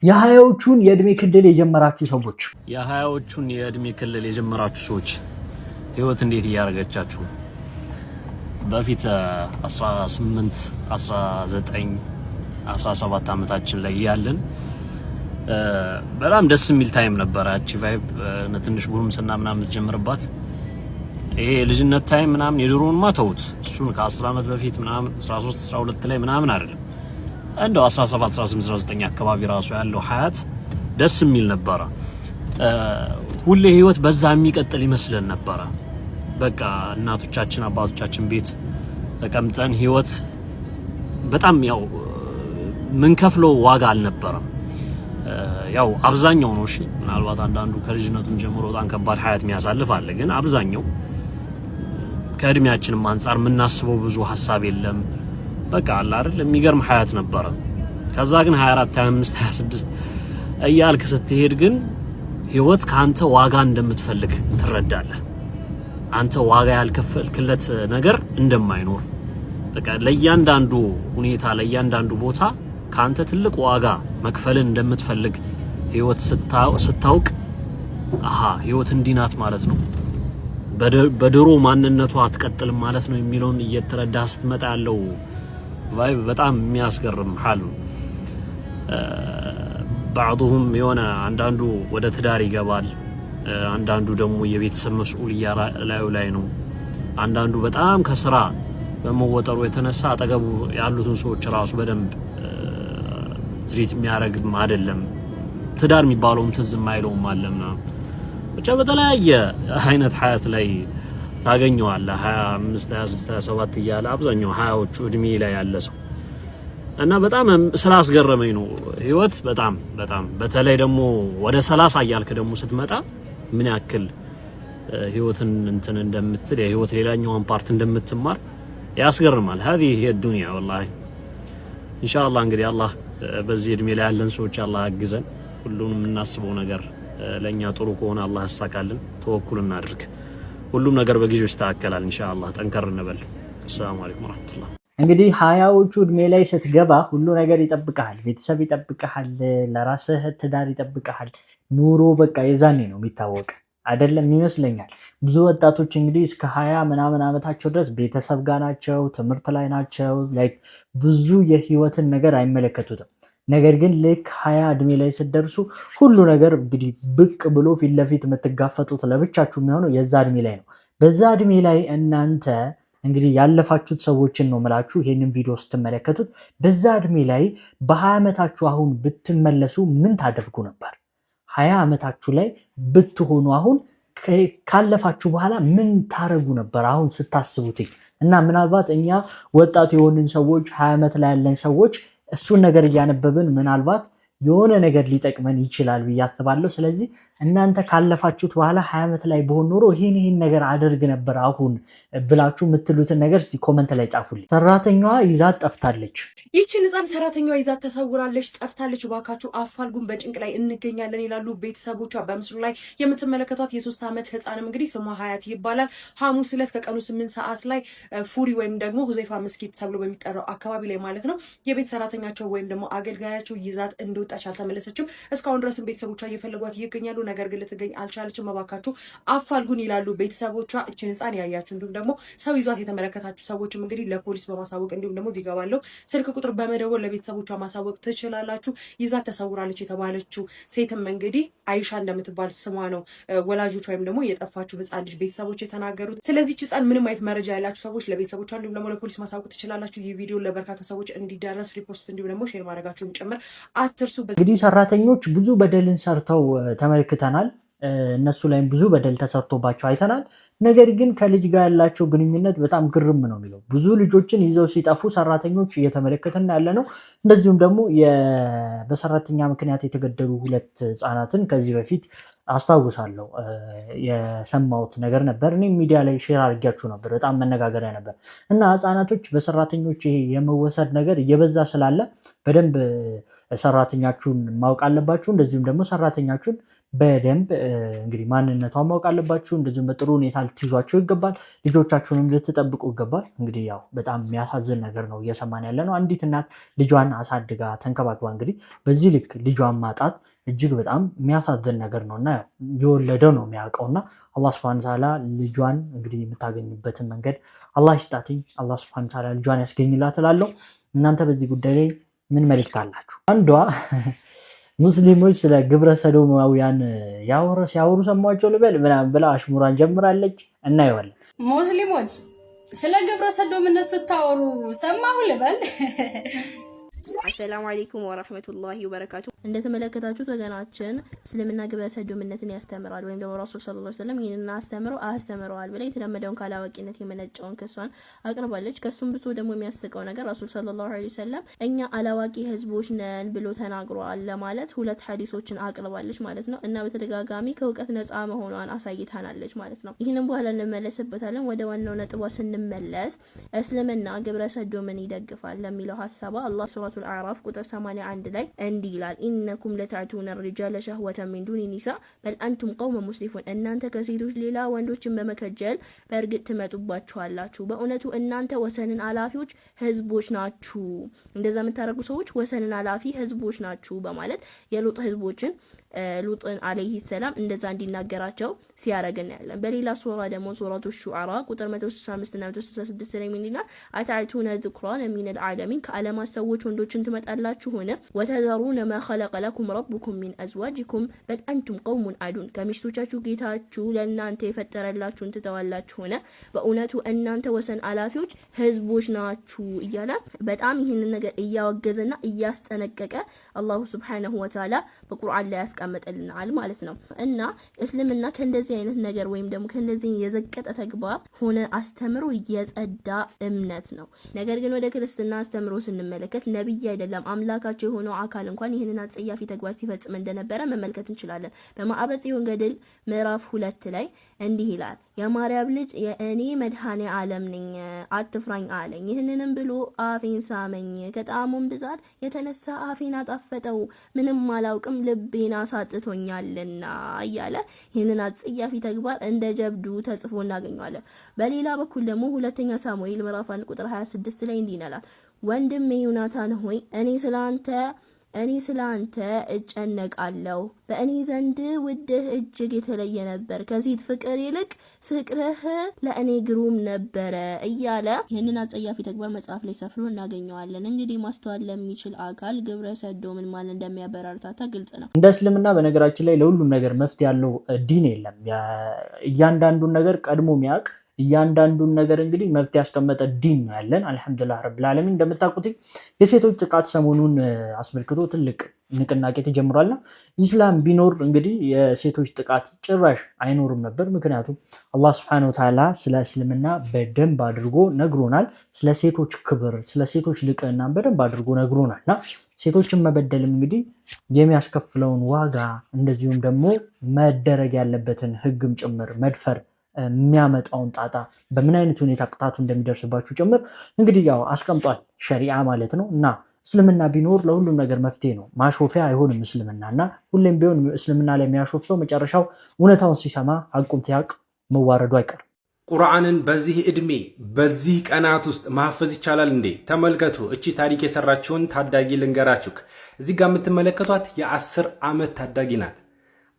የሀያዎቹን የእድሜ ክልል የጀመራችሁ ሰዎች የሀያዎቹን የእድሜ ክልል የጀመራችሁ ሰዎች ህይወት እንዴት እያደረገቻችሁ? በፊት 18 19 17 ዓመታችን ላይ ያለን በጣም ደስ የሚል ታይም ነበረ። አቺ ቫይብ ትንሽ ጉርምስና ምናምን ተጀመረባት። ይሄ ልጅነት ታይም ምናምን የድሮውን ማተውት እሱን ከ10 ዓመት በፊት ምናምን 13 12 ላይ ምናምን አይደለም እንደው 17 18 19 አካባቢ ራሱ ያለው ሀያት ደስ የሚል ነበረ። ሁሌ ህይወት በዛ የሚቀጥል ይመስለን ነበረ። በቃ እናቶቻችን አባቶቻችን ቤት ተቀምጠን ህይወት በጣም ያው ምን ከፍለው ዋጋ አልነበረም። ያው አብዛኛው ነው እሺ፣ ምናልባት አንዳንዱ ከልጅነቱም ጀምሮ በጣም ከባድ ሀያት የሚያሳልፍ አለ። ግን አብዛኛው ከእድሜያችንም አንፃር የምናስበው ብዙ ሀሳብ የለም። በቃ አለ አይደል የሚገርም ሀያት ነበረ። ከዛ ግን 24 25 26 እያልክ ስትሄድ ግን ህይወት ካንተ ዋጋ እንደምትፈልግ ትረዳለህ። አንተ ዋጋ ያልከፈልክለት ነገር እንደማይኖር በቃ ለእያንዳንዱ ሁኔታ ለእያንዳንዱ ቦታ ካንተ ትልቅ ዋጋ መክፈልን እንደምትፈልግ ህይወት ስታውቅ አሃ ህይወት እንዲናት ማለት ነው፣ በድሮ ማንነቷ አትቀጥልም ማለት ነው የሚለውን እየተረዳ ስትመጣ ያለው ቫይብ በጣም የሚያስገርም ሐል ነው። بعضهم የሆነ አንዳንዱ ወደ ትዳር ይገባል፣ አንዳንዱ ደግሞ የቤተሰብ መስኡልያ ላይ ነው። አንዳንዱ በጣም ከስራ በመወጠሩ የተነሳ አጠገቡ ያሉትን ሰዎች ራሱ በደንብ ትሪት የሚያረግም አይደለም። ትዳር የሚባለውም ትዝ የማይለውም አለና ብቻ በተለያየ አይነት ሀያት ላይ ታገኘዋለህ። 25 26 27 እያለ አብዛኛው 20ዎቹ እድሜ ላይ ያለ ሰው እና በጣም ስላስገረመኝ ነው ህይወት በጣም በተለይ ደግሞ ወደ 30 እያልክ ደግሞ ስትመጣ ምን ያክል ህይወትን እንትን እንደምትል የህይወት ሌላኛውን ፓርት እንደምትማር ያስገርማል። هذه هي الدنيا والله ان شاء الله እንግዲህ አላህ በዚህ እድሜ ላይ ያለን ሰዎች አላህ ያግዘን። ሁሉንም እናስበው ነገር ለኛ ጥሩ ከሆነ አላህ ያሳካልን። ተወኩል እናድርግ። ሁሉም ነገር በጊዜው ይስተካከላል ኢንሻአላህ። ጠንከር እንበል። ሰላም አለይኩም ወራህመቱላህ። እንግዲህ 20ዎቹ እድሜ ላይ ስትገባ ሁሉ ነገር ይጠብቀሃል። ቤተሰብ ይጠብቀሃል፣ ለራስህ ትዳር ይጠብቀሃል። ኑሮ በቃ የዛኔ ነው የሚታወቅ አይደለም ይመስለኛል። ብዙ ወጣቶች እንግዲህ እስከ 20 ምናምን ዓመታቸው ድረስ ቤተሰብ ጋር ናቸው፣ ትምህርት ላይ ናቸው። ላይክ ብዙ የህይወትን ነገር አይመለከቱትም። ነገር ግን ልክ 20 እድሜ ላይ ስትደርሱ ሁሉ ነገር እንግዲህ ብቅ ብሎ ፊት ለፊት የምትጋፈጡት ለብቻችሁ የሚሆነው የዛ እድሜ ላይ ነው። በዛ እድሜ ላይ እናንተ እንግዲህ ያለፋችሁት ሰዎችን ነው የምላችሁ ይሄንን ቪዲዮ ስትመለከቱት። በዛ እድሜ ላይ በ20 ዓመታችሁ አሁን ብትመለሱ ምን ታደርጉ ነበር? 20 ዓመታችሁ ላይ ብትሆኑ አሁን ካለፋችሁ በኋላ ምን ታረጉ ነበር አሁን ስታስቡት? እና ምናልባት እኛ ወጣት የሆንን ሰዎች 20 ዓመት ላይ ያለን ሰዎች እሱን ነገር እያነበብን ምናልባት የሆነ ነገር ሊጠቅመን ይችላል ብዬ አስባለሁ። ስለዚህ እናንተ ካለፋችሁት በኋላ 20 ዓመት ላይ በሆን ኖሮ ይሄን ነገር አደርግ ነበር አሁን ብላችሁ የምትሉትን ነገር እስቲ ኮመንት ላይ ጻፉልኝ። ሰራተኛዋ ይዛት ጠፍታለች። ይህችን ህፃን ሰራተኛዋ ይዛት ተሰውራለች፣ ጠፍታለች፣ ባካችሁ አፋልጉን፣ በጭንቅ ላይ እንገኛለን ይላሉ ቤተሰቦቿ። በምስሉ ላይ የምትመለከቷት የ3 ዓመት ህፃንም እንግዲህ ስሟ ሀያት ይባላል። ሐሙስ ዕለት ከቀኑ 8 ሰዓት ላይ ፉሪ ወይም ደግሞ ሁዘይፋ መስጊድ ተብሎ በሚጠራው አካባቢ ላይ ማለት ነው የቤት ሰራተኛቸው ወይም ደግሞ አገልጋያቸው ይዛት እንደወጣች አልተመለሰችም። እስካሁን ድረስም ቤተሰቦቿ እየፈለጓት ይገኛሉ። ነገር ግን ልትገኝ አልቻለችም። እባካችሁ አፋልጉን ይላሉ ቤተሰቦቿ። እችን ህፃን ያያችሁ እንዲሁም ደግሞ ሰው ይዟት የተመለከታችሁ ሰዎችም እንግዲህ ለፖሊስ በማሳወቅ እንዲሁም ደግሞ እዚህ ጋር ባለው ስልክ ቁጥር በመደወል ለቤተሰቦቿ ማሳወቅ ትችላላችሁ። ይዛት ተሰውራለች የተባለችው ሴትም እንግዲህ አይሻ እንደምትባል ስሟ ነው ወላጆች ወይም ደግሞ የጠፋችሁ ህፃን ልጅ ቤተሰቦች የተናገሩት። ስለዚህ ህፃን ምንም አይነት መረጃ ያላችሁ ሰዎች ለቤተሰቦቿ እንዲሁም ደግሞ ለፖሊስ ማሳወቅ ትችላላችሁ። ይህ ቪዲዮ ለበርካታ ሰዎች እንዲዳረስ ሪፖስት እንዲሁም ደግሞ ሼር ማድረጋችሁን ጭምር አትርሱ። እንግዲህ ሰራተኞች ብዙ በደልን ሰርተው ተመልክተናል። እነሱ ላይም ብዙ በደል ተሰርቶባቸው አይተናል። ነገር ግን ከልጅ ጋር ያላቸው ግንኙነት በጣም ግርም ነው የሚለው። ብዙ ልጆችን ይዘው ሲጠፉ ሰራተኞች እየተመለከትን ያለ ነው። እንደዚሁም ደግሞ በሰራተኛ ምክንያት የተገደሉ 2 ህፃናትን ከዚህ በፊት አስታውሳለሁ የሰማሁት ነገር ነበር። እኔ ሚዲያ ላይ ሼር አድርጊያችሁ ነበር። በጣም መነጋገሪያ ነበር እና ህፃናቶች በሰራተኞች የመወሰድ ነገር እየበዛ ስላለ በደንብ ሰራተኛችሁን ማወቅ አለባችሁ። እንደዚሁም ደግሞ ሰራተኛችሁን በደንብ እንግዲህ ማንነቷን ማወቅ አለባችሁ። እንደዚሁም በጥሩ ሁኔታ ልትይዟቸው ይገባል። ልጆቻችሁንም ልትጠብቁ ይገባል። እንግዲህ ያው በጣም የሚያሳዝን ነገር ነው እየሰማን ያለ ነው። አንዲት እናት ልጇን አሳድጋ ተንከባክባ እንግዲህ በዚህ ልክ ልጇን ማጣት እጅግ በጣም የሚያሳዝን ነገር ነው እና የወለደው ነው የሚያውቀው። እና አላህ ሱብሃነሁ ወተዓላ ልጇን እንግዲህ የምታገኝበትን መንገድ አላህ ይስጣትኝ። አላህ ሱብሃነሁ ወተዓላ ልጇን ያስገኝላት እላለሁ። እናንተ በዚህ ጉዳይ ላይ ምን መልእክት አላችሁ? አንዷ ሙስሊሞች ስለ ግብረ ሰዶማውያን ሲያወሩ ሰማቸው ልበል ምናምን ብላ አሽሙራን ጀምራለች። እናየዋለን። ሙስሊሞች ስለ ግብረ ሰዶምነት ስታወሩ ሰማሁ ልበል። አሰላሙ አለይኩም ወራህመቱላሂ ወበረካቱ። እንደተመለከታችሁት ወገናችን እስልምና ግብረ ሰዶምነትን ያስተምራል ወይም ደግሞ ረሱል ሰለላሁ ዐለይሂ ወሰለም ይህንን አስተምረዋል ብላ የተለመደውን ካላዋቂነት የመነጨውን ክሷን አቅርባለች። ከሱም ብዙ ደግሞ የሚያስቀው ነገር ረሱል ሰለላሁ ዐለይሂ ወሰለም እኛ አላዋቂ ህዝቦች ነን ብሎ ተናግሯል ለማለት ሁለት ሐዲሶችን አቅርባለች ማለት ነው። እና በተደጋጋሚ ከእውቀት ነፃ መሆኗን አሳይታናለች ማለት ነው። ይህንን በኋላ እንመለስበታለን። ወደ ዋናው ነጥቧ ስንመለስ እስልምና ግብረ ሰዶምን ይደግፋል ለሚለው ሐሳባ አላህ ሱረቱል አዕራፍ ቁጥር 81 ላይ እንዲህ ይላል ኢነኩም ለተዕቱነ الرجال شهوة من دون النساء بل أنتم قوم مسرفون እናንተ ከሴቶች ሌላ ወንዶችን በመከጀል በእርግጥ ትመጡባችኋላችሁ በእውነቱ እናንተ ወሰንን አላፊዎች ህዝቦች ናችሁ እንደዛ የምታረጉ ሰዎች ወሰንን አላፊ ህዝቦች ናችሁ በማለት የሉጥ ህዝቦችን ሉጥን አለይሂ ሰላም እንደዛ እንዲናገራቸው ሲያረጋን ያለን። በሌላ ሱራ ደግሞ ሱረቱ ሹዓራ ቁጥር 165 እና 166 ላይ ምን ይላል? አታዕቱነ ذክራን ሚን العالمين ከዓለማት ሰዎች ወንዶችን ትመጣላችሁ ሆነ ወተዘሩነ ማ خلق لكم ربكم من ازواجكم بل انتم قوم عادون ከሚስቶቻችሁ ጌታችሁ ለእናንተ የፈጠረላችሁን ትተዋላችሁ ሆነ በእውነቱ እናንተ ወሰን አላፊዎች ህዝቦች ናችሁ እያለ በጣም ይህንን ነገር እያወገዘና እያስጠነቀቀ አላሁ ሱብሓነሁ ወተዓላ በቁርአን ላይ ያስቀምጥልናል ማለት ነው። እና እስልምና ከእንደዚህ አይነት ነገር ወይም ደግሞ ከእንደዚህ የዘቀጠ ተግባር ሆነ አስተምሮ የጸዳ እምነት ነው። ነገር ግን ወደ ክርስትና አስተምሮ ስንመለከት ነብይ አይደለም አምላካቸው የሆነው አካል እንኳን ይህንን አጸያፊ ተግባር ሲፈጽም እንደነበረ መመልከት እንችላለን። በማዕበጽ ይሁን ገድል ምዕራፍ 2 ላይ እንዲህ ይላል የማርያም ልጅ የእኔ መድኃኔ ዓለም ነኝ አትፍራኝ አለኝ። ይህንንም ብሎ አፌን ሳመኝ ከጣሙም ብዛት የተነሳ አፌን አጣፈጠው ምንም አላውቅም ልቤን አሳጥቶኛልና እያለ ይህንን አጸያፊ ተግባር እንደ ጀብዱ ተጽፎ እናገኘዋለን። በሌላ በኩል ደግሞ ሁለተኛ ሳሙኤል ምዕራፍ 1 ቁጥር 26 ላይ እንዲህ ይላል ወንድሜ ዮናታን ሆይ እኔ ስላንተ እጨነቃለሁ በእኔ ዘንድ ውድህ እጅግ የተለየ ነበር ከዚህ ፍቅር ይልቅ ፍቅርህ ለእኔ ግሩም ነበረ እያለ ይህንን አጸያፊ ተግባር መጽሐፍ ላይ ሰፍሮ እናገኘዋለን። እንግዲህ ማስተዋል ለሚችል አካል ግብረ ሰዶምን ማን እንደሚያበረታታ ግልጽ ነው። እንደ እስልምና በነገራችን ላይ ለሁሉም ነገር መፍትሄ ያለው ዲን የለም። እያንዳንዱን ነገር ቀድሞ የሚያውቅ እያንዳንዱን ነገር እንግዲህ መፍትሄ ያስቀመጠ ዲን ነው ያለን። አልহামዱሊላህ ረብል ዓለሚን። እንደምታውቁት የሴቶች ጥቃት ሰሞኑን አስመልክቶ ትልቅ ንቅናቄ ተጀምሯልና ኢስላም ቢኖር እንግዲህ የሴቶች ጥቃት ጭራሽ አይኖርም ነበር። ምክንያቱም አላህ Subhanahu Wa Ta'ala ስለ እስልምና በደንብ አድርጎ ነግሮናል። ስለ ሴቶች ክብር፣ ስለ ሴቶች ልቅና በደንብ አድርጎ ነግሮናልና ሴቶችን መበደልም እንግዲህ የሚያስከፍለውን ዋጋ እንደዚሁም ደግሞ መደረግ ያለበትን ህግም ጭምር መድፈር የሚያመጣውን ጣጣ በምን አይነት ሁኔታ ቅጣቱ እንደሚደርስባችሁ ጭምር እንግዲህ ያው አስቀምጧል ሸሪዓ ማለት ነው። እና እስልምና ቢኖር ለሁሉም ነገር መፍትሄ ነው። ማሾፊያ አይሆንም እስልምናና ሁሌም ቢሆን እስልምና ላይ የሚያሾፍ ሰው መጨረሻው እውነታውን ሲሰማ ሐቁን ሲያቅ መዋረዱ አይቀርም። ቁርአንን በዚህ እድሜ በዚህ ቀናት ውስጥ ማሐፈዝ ይቻላል እንዴ? ተመልከቱ። እቺ ታሪክ የሰራችውን ታዳጊ ልንገራችሁ። እዚህ ጋር የምትመለከቷት የ10 ዓመት ታዳጊ ናት።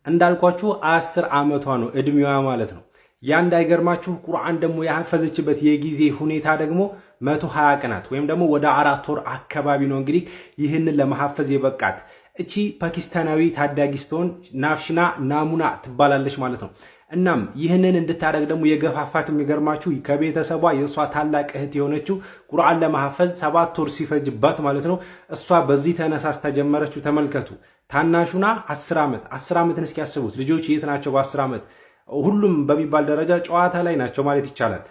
እንዳልኳችሁ 10 ዓመቷ ነው እድሜዋ ማለት ነው። ያ እንዳይገርማችሁ ቁርአን ደግሞ ያሐፈዘችበት የጊዜ ሁኔታ ደግሞ 120 ቀናት ወይም ደግሞ ወደ 4 ወር አካባቢ ነው እንግዲህ ይህንን ለማሐፈዝ የበቃት። እቺ ፓኪስታናዊ ታዳጊ ስትሆን ናፍሽና ናሙና ትባላለች ማለት ነው። እናም ይህንን እንድታደርግ ደግሞ የገፋፋት የሚገርማችሁ ከቤተሰቧ የእሷ ታላቅ እህት የሆነችው ቁርአን ለማሐፈዝ 7 ወር ሲፈጅባት ማለት ነው። እሷ በዚህ ተነሳስታ ጀመረችው። ተመልከቱ። ታናሹና 10 ዓመት 10 ዓመትን እስኪ ያስቡት። ልጆች የት ናቸው በ10 ዓመት? ሁሉም በሚባል ደረጃ ጨዋታ ላይ ናቸው ማለት ይቻላል።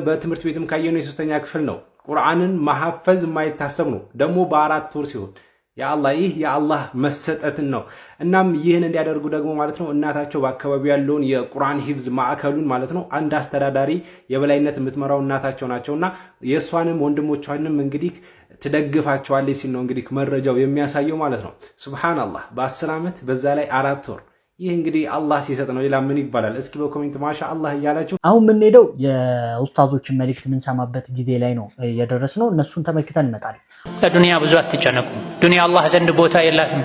በትምህርት ቤትም ካየነው የ3ኛ ክፍል ነው። ቁርአንን ማሐፈዝ የማይታሰብ ነው ደግሞ በ4 ወር ሲሆን ያአላህ ይህ የአላህ መሰጠትን ነው። እናም ይህን እንዲያደርጉ ደግሞ ማለት ነው እናታቸው በአካባቢው ያለውን የቁርአን ሂፍዝ ማዕከሉን ማለት ነው አንድ አስተዳዳሪ የበላይነት የምትመራው እናታቸው ናቸውና የእሷንም ወንድሞቿንም እንግዲህ ትደግፋቸዋለች ሲል ነው እንግዲህ መረጃው የሚያሳየው ማለት ነው። ሱብሃንአላህ በ10 ዓመት በዛ ላይ 4 ወር ይህ እንግዲህ አላህ ሲሰጥ ነው። ሌላ ምን ይባላል? እስኪ በኮሜንት ማሻአላህ እያላችሁ አሁን የምንሄደው የኡስታዞችን መልእክት የምንሰማበት ጊዜ ላይ ነው የደረስነው። እነሱን ተመልክተን እንመጣለን። ለዱንያ ብዙ አትጨነቁ። ዱንያ አላህ ዘንድ ቦታ የላትም፣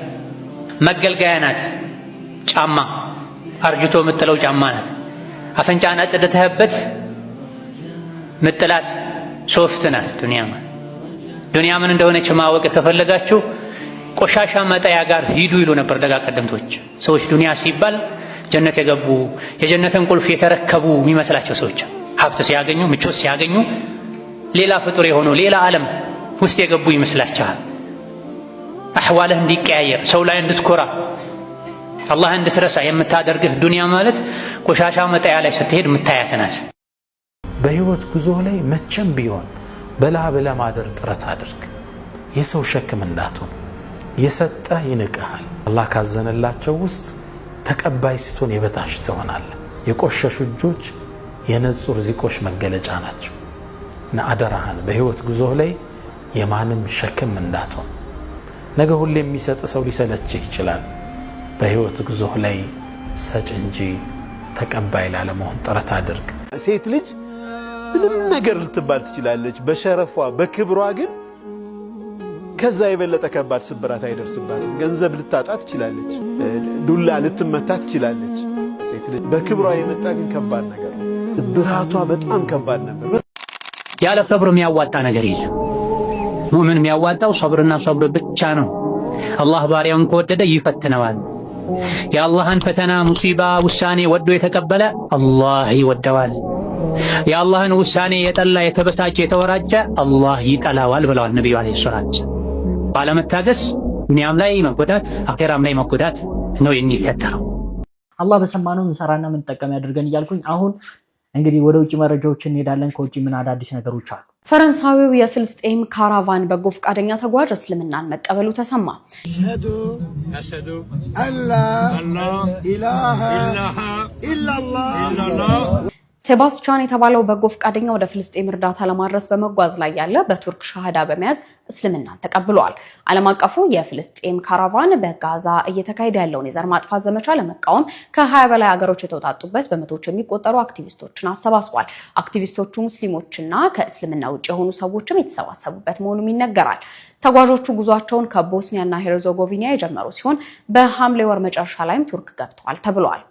መገልገያ ናት። ጫማ አርጅቶ የምጥለው ጫማ ናት። አፍንጫን አጽድተህበት ምጥላት ሶፍት ናት ዱንያ ማለት። ዱንያ ምን እንደሆነች ማወቅ ከፈለጋችሁ ቆሻሻ መጣያ ጋር ሂዱ ይሉ ነበር ደጋ ቀደምቶች። ሰዎች ዱንያ ሲባል ጀነት የገቡ የጀነትን ቁልፍ የተረከቡ የሚመስላቸው ሰዎች ሀብት ሲያገኙ ምቾት ሲያገኙ ሌላ ፍጡር የሆኑ ሌላ ዓለም ውስጥ የገቡ ይመስላቸዋል። አህዋልህ እንዲቀያየር ሰው ላይ እንድትኮራ አላህ እንድትረሳ የምታደርግህ ዱንያ ማለት ቆሻሻ መጣያ ላይ ስትሄድ የምታያት ናት። በህይወት ጉዞ ላይ መቼም ቢሆን በላብ ለማደር ጥረት አድርግ። የሰው ሸክም እንዳትሆን። የሰጠ ይንቅሃል። አላህ ካዘነላቸው ውስጥ ተቀባይ ስትሆን የበታች ትሆናለህ። የቆሸሹ እጆች የነጹ ርዚቆች መገለጫ ናቸው እና አደራህን በህይወት ጉዞ ላይ የማንም ሸክም እንዳትሆን። ነገ ሁሌ የሚሰጥ ሰው ሊሰለችህ ይችላል። በህይወት ጉዞ ላይ ሰጭ እንጂ ተቀባይ ላለመሆን ጥረት አድርግ። ሴት ልጅ ምንም ነገር ልትባል ትችላለች በሸረፏ በክብሯ፣ ግን ከዛ የበለጠ ከባድ ስብራት አይደርስባትም። ገንዘብ ልታጣ ትችላለች፣ ዱላ ልትመታ ትችላለች። ሴት ልጅ በክብሯ የመጣ ግን ከባድ ነገር ነው። ብራቷ በጣም ከባድ ነበር። ያለ ሰብር የሚያዋጣ ነገር የለም። ሙእምን የሚያዋጣው ሰብርና ሰብር ብቻ ነው። አላህ ባሪያውን ከወደደ ይፈትነዋል። የአላህን ፈተና ሙሲባ ውሳኔ ወዶ የተቀበለ አላህ ይወደዋል። የአላህን ውሳኔ የጠላ የተበሳጨ የተወራጨ አላህ ይጠላዋል ብለዋል ነብዩ አለይሂ ሰላቱ። ባለመታገስ ዱንያም ላይ መጎዳት አኺራም ላይ መጎዳት ነው የሚከተለው። አላህ በሰማነው እንሰራና ምንጠቀም ያድርገን እያልኩኝ አሁን እንግዲህ ወደ ውጭ መረጃዎች እንሄዳለን። ከውጭ ምን አዳዲስ ነገሮች አሉ? ፈረንሳዊው የፍልስጤም ካራቫን በጎ ፈቃደኛ ተጓዥ እስልምናን መቀበሉ ተሰማ። አሽሀዱ አላ ኢላሃ ኢላላህ። ሴባስቲያን የተባለው በጎ ፈቃደኛ ወደ ፍልስጤም እርዳታ ለማድረስ በመጓዝ ላይ ያለ በቱርክ ሻሃዳ በመያዝ እስልምናን ተቀብሏል። ዓለም አቀፉ የፍልስጤም ካራቫን በጋዛ እየተካሄደ ያለውን የዘር ማጥፋት ዘመቻ ለመቃወም ከ20 በላይ ሀገሮች የተውጣጡበት በመቶዎች የሚቆጠሩ አክቲቪስቶችን አሰባስቧል። አክቲቪስቶቹ ሙስሊሞችና ከእስልምና ውጭ የሆኑ ሰዎችም የተሰባሰቡበት መሆኑም ይነገራል። ተጓዦቹ ጉዟቸውን ከቦስኒያና ሄርዞጎቪና የጀመሩ ሲሆን በሐምሌ ወር መጨረሻ ላይም ቱርክ ገብተዋል ተብሏል።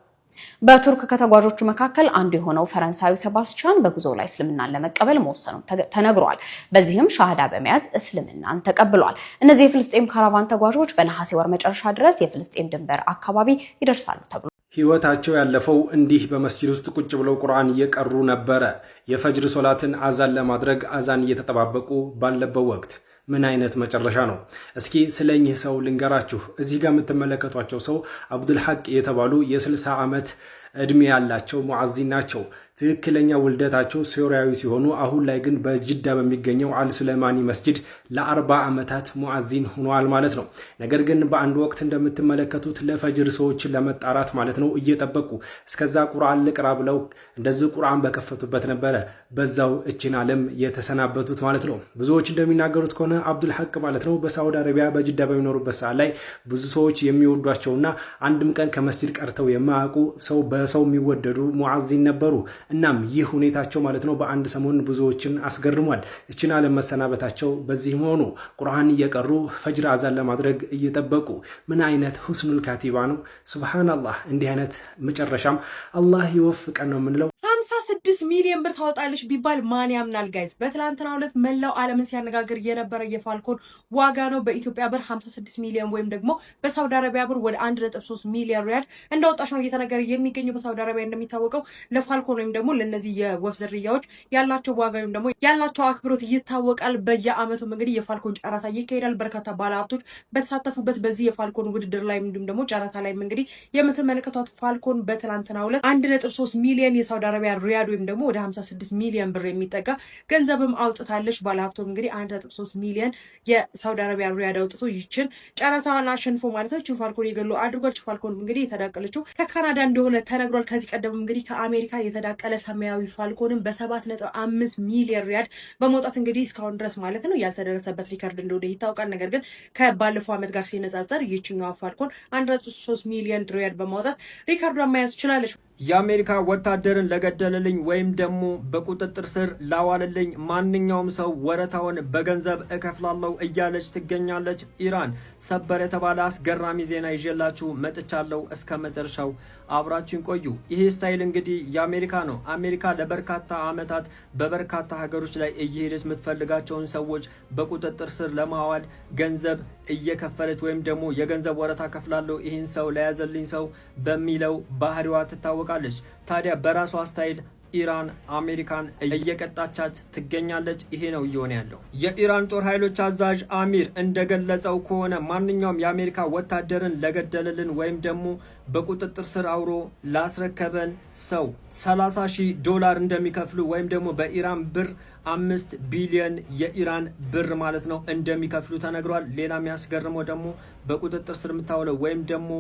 በቱርክ ከተጓዦቹ መካከል አንዱ የሆነው ፈረንሳዊ ሴባስቲያን በጉዞው ላይ እስልምናን ለመቀበል መወሰኑ ተነግሯል። በዚህም ሻሃዳ በመያዝ እስልምናን ተቀብሏል። እነዚህ የፍልስጤም ካራቫን ተጓዦች በነሐሴ ወር መጨረሻ ድረስ የፍልስጤም ድንበር አካባቢ ይደርሳሉ ተብሏል። ህይወታቸው ያለፈው እንዲህ በመስጂድ ውስጥ ቁጭ ብለው ቁርአን እየቀሩ ነበረ። የፈጅር ሶላትን አዛን ለማድረግ አዛን እየተጠባበቁ ባለበት ወቅት ምን አይነት መጨረሻ ነው? እስኪ ስለኚህ ሰው ልንገራችሁ። እዚህ ጋር የምትመለከቷቸው ሰው አብዱል ሐቅ የተባሉ የ60 ዓመት እድሜ ያላቸው ሙዓዚን ናቸው። ትክክለኛ ውልደታቸው ሶሪያዊ ሲሆኑ አሁን ላይ ግን በጅዳ በሚገኘው አልሱሌማኒ መስጂድ ለ40 ዓመታት ሙዓዚን ሆነዋል ማለት ነው። ነገር ግን በአንድ ወቅት እንደምትመለከቱት ለፈጅር ሰዎችን ለመጣራት ማለት ነው እየጠበቁ እስከዛ ቁርአን ልቅራ ብለው እንደዚህ ቁርአን በከፈቱበት ነበረ በዛው እችን ዓለም የተሰናበቱት ማለት ነው። ብዙዎች እንደሚናገሩት ከሆነ አብዱል ሐቅ ማለት ነው በሳውዲ አረቢያ በጅዳ በሚኖሩበት ሰዓት ላይ ብዙ ሰዎች የሚወዷቸውና አንድም ቀን ከመስጂድ ቀርተው የማያውቁ ሰው በሰው የሚወደዱ ሙዓዚን ነበሩ። እናም ይህ ሁኔታቸው ማለት ነው በአንድ ሰሞን ብዙዎችን አስገርሟል። እችን ዓለም መሰናበታቸው በዚህ መሆኑ ቁርአን እየቀሩ ፈጅር አዛን ለማድረግ እየጠበቁ ምን አይነት ሁስኑል ካቲባ ነው። ሱብሃንአላህ። እንዲህ አይነት መጨረሻም አላህ ይወፍቀን ነው የምንለው። 56 ሚሊዮን ብር ታወጣለች ቢባል ማን ያምናል ጋይዝ? በትላንትናው ዕለት መላው ዓለምን ሲያነጋግር የነበረ የፋልኮን ዋጋ ነው። በኢትዮጵያ ብር 56 ሚሊዮን ወይም ደግሞ በሳውዲ አረቢያ ብር ወደ 1.3 ሚሊዮን ሪያል እንዳወጣች ነው እየተነገረ የሚገኘው። በሳውዲ አረቢያ እንደሚታወቀው ለፋልኮን ወይም ደግሞ ለነዚህ የወፍ ዝርያዎች ያላቸው ዋጋ ወይም ደግሞ ያላቸው አክብሮት ይታወቃል። በየአመቱም እንግዲህ የፋልኮን ጨረታ ይካሄዳል። በርካታ ባለሀብቶች በተሳተፉበት በዚህ የፋልኮን ውድድር ላይ እንዲሁም ደግሞ ጨረታ ላይ እንግዲህ የምትመለከቷት ፋልኮን በትላንትናው ዕለት 1.3 ሚሊዮን የሳውዲ አረቢያ ሪያድ ወይም ደግሞ ወደ 56 ሚሊዮን ብር የሚጠጋ ገንዘብም አውጥታለች። ባለሀብቶም እንግዲህ 1.3 ሚሊዮን የሳውዲ አረቢያ ሪያድ አውጥቶ ይችን ጨረታዋን አሸንፎ ማለት ነው ፋልኮን የገሉ አድርጓል። ፋልኮን እንግዲህ የተዳቀለችው ከካናዳ እንደሆነ ተነግሯል። ከዚህ ቀደም እንግዲህ ከአሜሪካ የተዳቀለ ሰማያዊ ፋልኮንም በ7.5 ሚሊዮን ሪያድ በመውጣት እንግዲህ እስካሁን ድረስ ማለት ነው ያልተደረሰበት ሪካርድ እንደሆነ ይታወቃል። ነገር ግን ከባለፈው ዓመት ጋር ሲነጻጸር ይችኛዋ ፋልኮን 1.3 ሚሊዮን ሪያድ በማውጣት ሪካርዷን መያዝ ችላለች። የአሜሪካ ወታደርን ለገደለልኝ ወይም ደግሞ በቁጥጥር ስር ላዋለልኝ ማንኛውም ሰው ወረታውን በገንዘብ እከፍላለሁ እያለች ትገኛለች ኢራን። ሰበር የተባለ አስገራሚ ዜና ይዤላችሁ መጥቻለሁ። እስከ መጨረሻው አብራችሁን ቆዩ። ይሄ ስታይል እንግዲህ የአሜሪካ ነው። አሜሪካ ለበርካታ ዓመታት በበርካታ ሀገሮች ላይ እየሄደች የምትፈልጋቸውን ሰዎች በቁጥጥር ስር ለማዋል ገንዘብ እየከፈለች ወይም ደግሞ የገንዘብ ወረታ ከፍላለሁ ይህን ሰው ለያዘልኝ ሰው በሚለው ባህሪዋ ትታወቃለች። ታዲያ በራሷ ስታይል ኢራን አሜሪካን እየቀጣቻት ትገኛለች። ይሄ ነው እየሆነ ያለው። የኢራን ጦር ኃይሎች አዛዥ አሚር እንደገለጸው ከሆነ ማንኛውም የአሜሪካ ወታደርን ለገደለልን ወይም ደግሞ በቁጥጥር ስር አውሮ ላስረከበን ሰው $30,000 እንደሚከፍሉ ወይም ደግሞ በኢራን ብር 5 ቢሊዮን የኢራን ብር ማለት ነው እንደሚከፍሉ ተነግሯል። ሌላ የሚያስገርመው ደግሞ በቁጥጥር ስር የምታውለው ወይም ደግሞ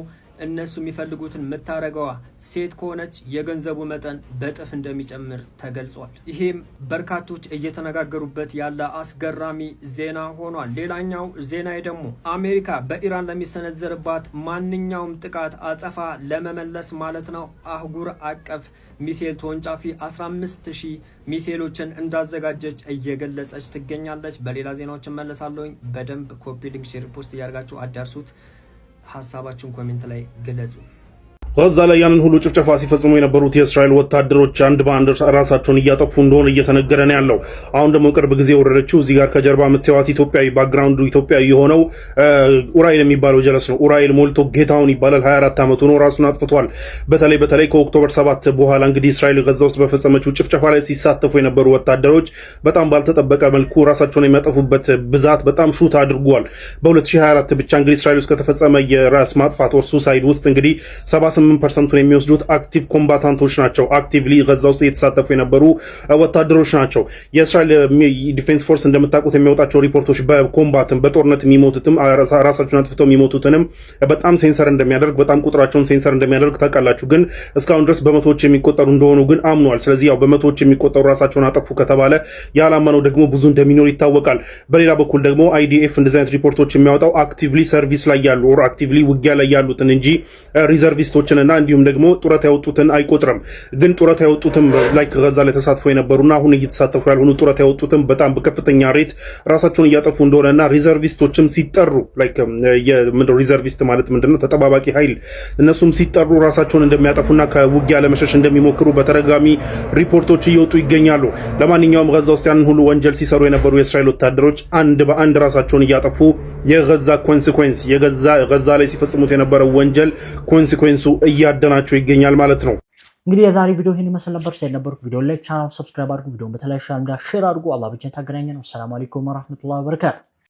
እነሱ የሚፈልጉትን የምታረገዋ ሴት ከሆነች የገንዘቡ መጠን በጥፍ እንደሚጨምር ተገልጿል። ይሄም በርካቶች እየተነጋገሩበት ያለ አስገራሚ ዜና ሆኗል። ሌላኛው ዜና ደግሞ አሜሪካ በኢራን ለሚሰነዘርባት ማንኛውም ጥቃት አጸፋ ለመመለስ ማለት ነው አህጉር አቀፍ ሚሳኤል ተወንጫፊ 15,000 ሚሳኤሎችን እንዳዘጋጀች እየገለጸች ትገኛለች። በሌላ ዜናዎችን መለሳለሁኝ። በደንብ ኮፒ ሊንክ፣ ሼር፣ ፖስት እያደርጋችሁ አዳርሱት። ሀሳባችሁን ኮሜንት ላይ ግለጹ። ጋዛ ላይ ያንን ሁሉ ጭፍጨፋ ሲፈጽሙ የነበሩት የእስራኤል ወታደሮች አንድ በአንድ ራሳቸውን እያጠፉ እንደሆነ እየተነገረ ነው ያለው። አሁን ደግሞ ቅርብ ጊዜ ወረደችው እዚህ ጋር ከጀርባ የምትሰዋት ኢትዮጵያዊ ባክግራውንዱ ኢትዮጵያዊ የሆነው ኡራኤል የሚባለው ጀለስ ነው። ኡራኤል ሞልቶ ጌታውን ይባላል። 24 ዓመቱ ነው። ራሱን አጥፍቷል። በተለይ ከኦክቶበር 7 በኋላ እንግዲህ እስራኤል ጋዛ ውስጥ በፈጸመችው ጭፍጨፋ ላይ ሲሳተፉ የነበሩ ወታደሮች በጣም ባልተጠበቀ መልኩ ራሳቸውን የሚያጠፉበት ብዛት በጣም ሹት አድርጓል። በ2024 ብቻ እንግዲህ እስራኤል ውስጥ ከተፈጸመ የራስ ማጥፋት ወር ሱሳይድ ውስጥ እንግዲህ 8% የሚወስዱት አክቲቭ ኮምባታንቶች ናቸው። አክቲቭሊ ጋዛ ውስጥ እየተሳተፉ የነበሩ ወታደሮች ናቸው። የእስራኤል ዲፌንስ ፎርስ እንደምታውቁት የሚያወጣቸው ሪፖርቶች በኮምባትም በጦርነት የሚሞቱትም ራሳቸውን አጥፍተው የሚሞቱትንም በጣም ሴንሰር እንደሚያደርግ በጣም ቁጥራቸውን ሴንሰር እንደሚያደርግ ታውቃላችሁ። ግን እስካሁን ድረስ በመቶዎች የሚቆጠሩ እንደሆኑ ግን አምኗል። ስለዚህ ያው በመቶዎች የሚቆጠሩ ራሳቸውን አጠፉ ከተባለ ያላመነው ደግሞ ብዙ እንደሚኖር ይታወቃል። በሌላ በኩል ደግሞ አይዲኤፍ እንደዚህ አይነት ሪፖርቶች የሚያወጣው አክቲቭሊ ሰርቪስ ላይ ያሉ ኦር አክቲቭሊ ውጊያ ላይ ያሉትን እንጂ ሪዘርቪስቶችንና እንዲሁም ደግሞ ጡረታ ያወጡትን አይቆጥርም። ግን ጡረታ ያወጡትም ላይክ ጋዛ ላይ ተሳትፎ የነበሩና አሁን እየተሳተፉ ያልሆኑ ጡረታ ያወጡትም በጣም በከፍተኛ ሬት ራሳቸውን እያጠፉ እንደሆነና ሪዘርቪስቶችም ሲጠሩ ላይክ ምንድነው ሪዘርቪስት ማለት ምንድነው ተጠባባቂ ኃይል እነሱም ሲጠሩ ራሳቸውን እንደሚያጠፉና ከውጊያ ለመሸሽ እንደሚሞክሩ በተደጋጋሚ ሪፖርቶች እየወጡ ይገኛሉ። ለማንኛውም ጋዛ ውስጥ ያንን ሁሉ ወንጀል ሲሰሩ የነበሩ የእስራኤል ወታደሮች አንድ በአንድ ራሳቸውን እያጠፉ የጋዛ ኮንሲኩዌንስ ጋዛ ላይ ሲፈጽሙት የነበረው ወንጀል ኮንሲኩዌንሱ እያደናቸው ይገኛል ማለት ነው። እንግዲህ የዛሬ ቪዲዮ ይሄን ይመስል ነበር። ስለነበርኩ ቪዲዮ ላይክ፣ ቻናል ሰብስክራይብ አድርጉ። ቪዲዮውን በተለያዩ ሻምዳ ሼር አድርጉ። አላህ ብቻ ታገናኘን። ሰላም አለይኩም ወራህመቱላሂ ወበረካቱ።